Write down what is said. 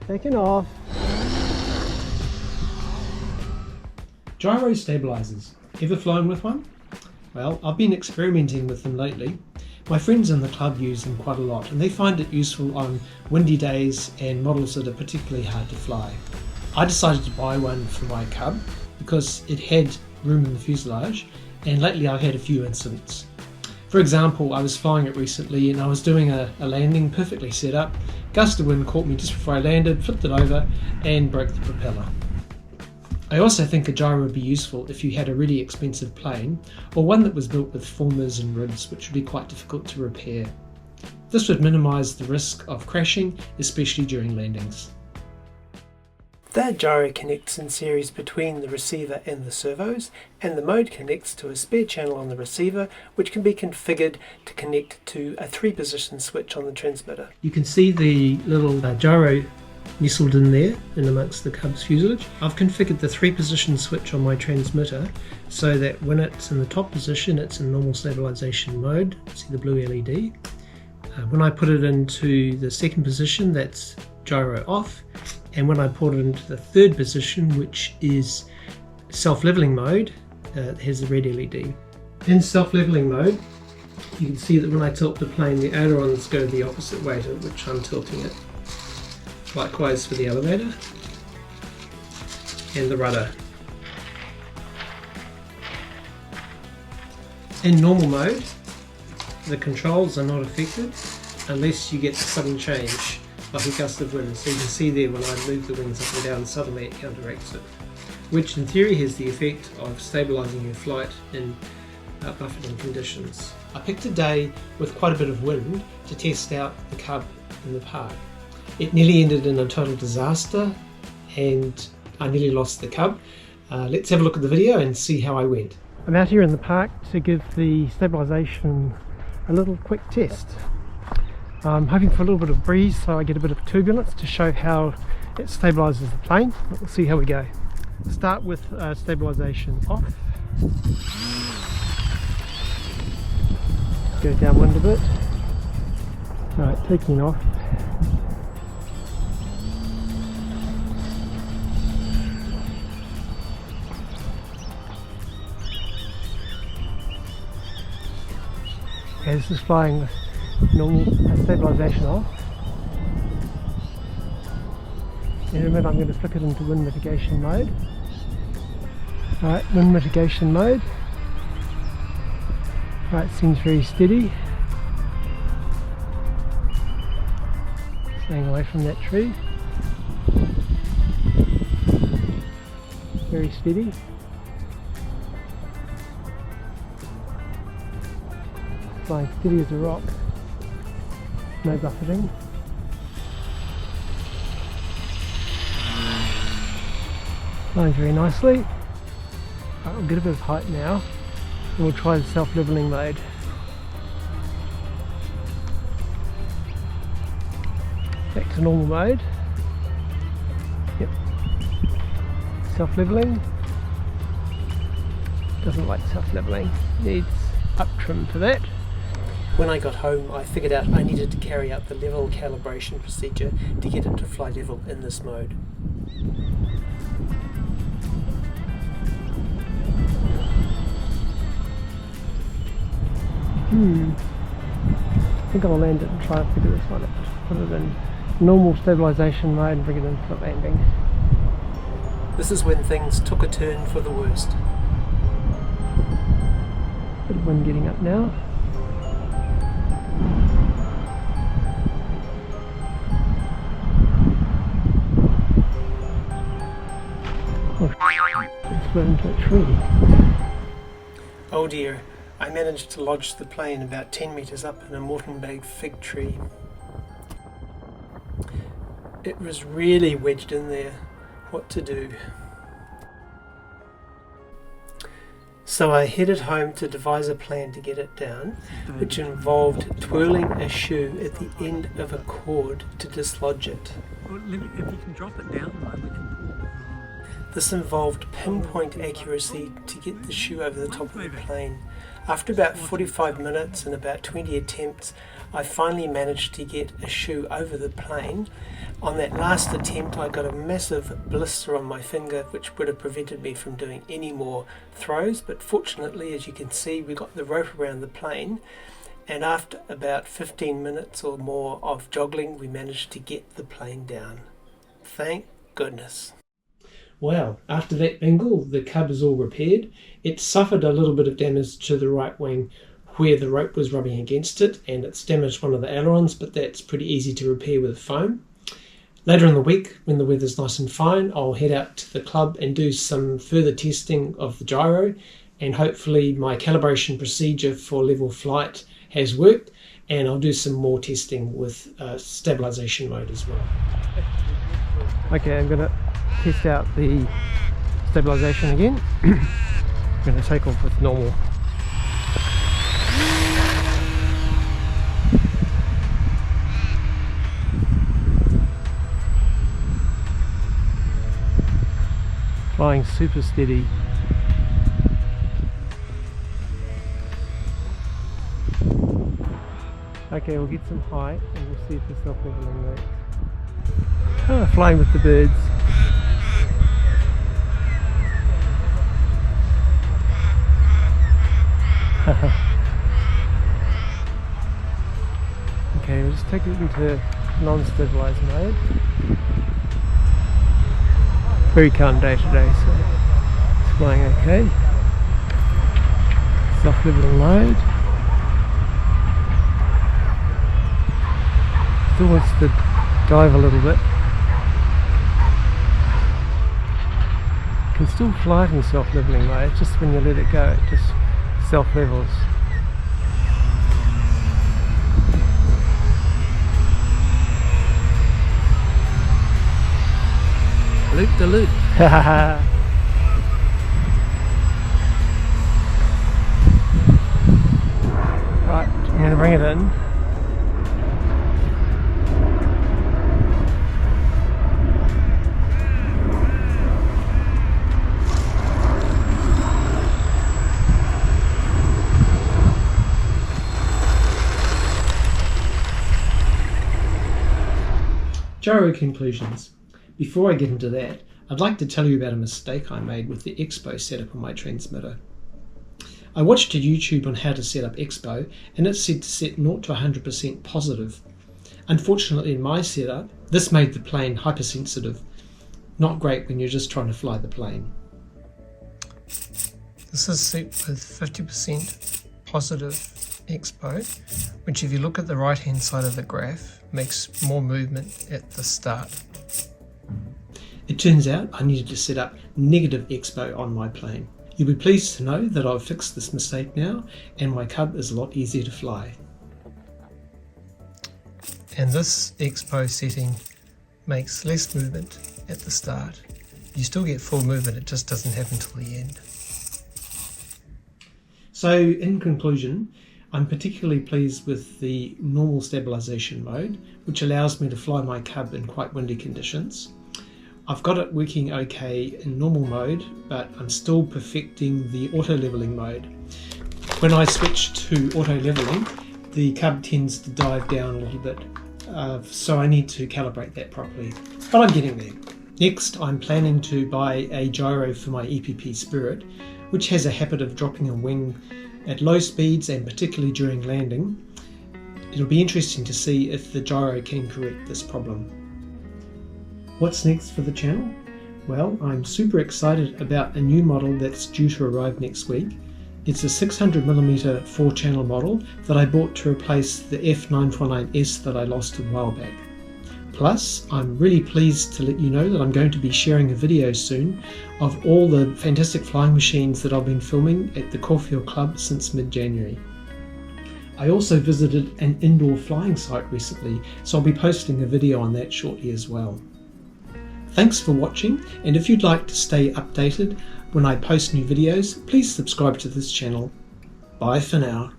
Taking off. Gyro stabilizers. Ever flown with one? Well, I've been experimenting with them lately. My friends in the club use them quite a lot and they find it useful on windy days and models that are particularly hard to fly. I decided to buy one for my Cub because it had room in the fuselage, and lately I've had a few incidents. For example, I was flying it recently and I was doing a landing perfectly set up. Gust of wind caught me just before I landed, flipped it over and broke the propeller. I also think a gyro would be useful if you had a really expensive plane or one that was built with formers and ribs, which would be quite difficult to repair. This would minimise the risk of crashing, especially during landings. The gyro connects in series between the receiver and the servos, and the mode connects to a spare channel on the receiver, which can be configured to connect to a 3-position switch on the transmitter. You can see the little gyro nestled in there in amongst the Cub's fuselage. I've configured the 3-position switch on my transmitter so that when it's in the top position it's in normal stabilization mode. See the blue LED. When I put it into the 2nd position, that's gyro off, and when I put it into the 3rd position, which is self-leveling mode, it has the red LED. In self-leveling mode, you can see that when I tilt the plane, the ailerons go the opposite way to which I'm tilting it. Likewise for the elevator and the rudder. In normal mode, the controls are not affected unless you get a sudden change, like a gust of wind. So you can see there when I move the wings up and down, suddenly it counteracts it, which in theory has the effect of stabilising your flight in buffeting conditions. I picked a day with quite a bit of wind to test out the Cub in the park. It nearly ended in a total disaster and I nearly lost the Cub. Let's have a look at the video and see how I went. I'm out here in the park to give the stabilisation a little quick test. I'm hoping for a little bit of breeze so I get a bit of turbulence to show how it stabilises the plane. We'll see how we go. Start with stabilisation off. Go downwind a bit. Right, taking off. Okay, this is flying with normal stabilisation off. And remember, I'm going to flick it into wind mitigation mode. Alright, wind mitigation mode. Right, seems very steady. Staying away from that tree. Very steady. Flying steady as a rock. No buffeting. Flying very nicely. I'll get a bit of height now and we'll try the self-leveling mode. Back to normal mode. Yep. Self-leveling. Doesn't like self-leveling. Needs up trim for that. When I got home, I figured out I needed to carry out the level calibration procedure to get it to fly level in this mode. I think I'll land it and try and figure this one out. Put it in normal stabilization mode and bring it in for landing. This is when things took a turn for the worst. Bit of wind getting up now. It's flew into a tree. Oh dear, I managed to lodge the plane about 10 metres up in a Moreton-Bay fig tree. It was really wedged in there. What to do? So I headed home to devise a plan to get it down, which involved twirling a shoe at the end of a cord to dislodge it. Well, if you can drop it down, like we can. This involved pinpoint accuracy to get the shoe over the top of the plane. After about 45 minutes and about 20 attempts, I finally managed to get a shoe over the plane. On that last attempt, I got a massive blister on my finger, which would have prevented me from doing any more throws, but fortunately, as you can see, we got the rope around the plane, and after about 15 minutes or more of joggling, we managed to get the plane down. Thank goodness. Well, after that bingle, the Cub is all repaired. It suffered a little bit of damage to the right wing where the rope was rubbing against it, and it's damaged one of the ailerons, but that's pretty easy to repair with foam. Later in the week, when the weather's nice and fine, I'll head out to the club and do some further testing of the gyro, and hopefully my calibration procedure for level flight has worked, and I'll do some more testing with stabilization mode as well. Okay, I'm going to test out the stabilization again. I'm going to take off with normal. Flying super steady. Okay, we'll get some height and we'll see if the self-leveling works. Flying with the birds. Okay, we'll just take it into non-stabilized mode. Very calm day today, so it's flying okay. Self-leveling mode. Still wants to dive a little bit. You can still fly it in self-leveling mode, it's just when you let it go, it just self-levels. Loop the loop. Right, I'm going to bring it in. Gyro conclusions. Before I get into that, I'd like to tell you about a mistake I made with the Expo setup on my transmitter. I watched a YouTube on how to set up Expo, and it said to set 0 to 100% positive. Unfortunately in my setup, this made the plane hypersensitive. Not great when you're just trying to fly the plane. This is set with 50% positive Expo, which if you look at the right hand side of the graph, makes more movement at the start. It turns out I needed to set up negative Expo on my plane. You'll be pleased to know that I've fixed this mistake now, and my Cub is a lot easier to fly. And this Expo setting makes less movement at the start. You still get full movement, it just doesn't happen till the end. So in conclusion, I'm particularly pleased with the normal stabilization mode, which allows me to fly my Cub in quite windy conditions. I've got it working okay in normal mode, but I'm still perfecting the auto leveling mode. When I switch to auto leveling, the Cub tends to dive down a little bit, so I need to calibrate that properly. But I'm getting there. Next, I'm planning to buy a gyro for my EPP Spirit, which has a habit of dropping a wing at low speeds and particularly during landing. It'll be interesting to see if the gyro can correct this problem. What's next for the channel? Well, I'm super excited about a new model that's due to arrive next week. It's a 600mm 4-channel model that I bought to replace the F949S that I lost a while back. Plus, I'm really pleased to let you know that I'm going to be sharing a video soon of all the fantastic flying machines that I've been filming at the Caulfield Club since mid-January. I also visited an indoor flying site recently, so I'll be posting a video on that shortly as well. Thanks for watching, and if you'd like to stay updated when I post new videos, please subscribe to this channel. Bye for now.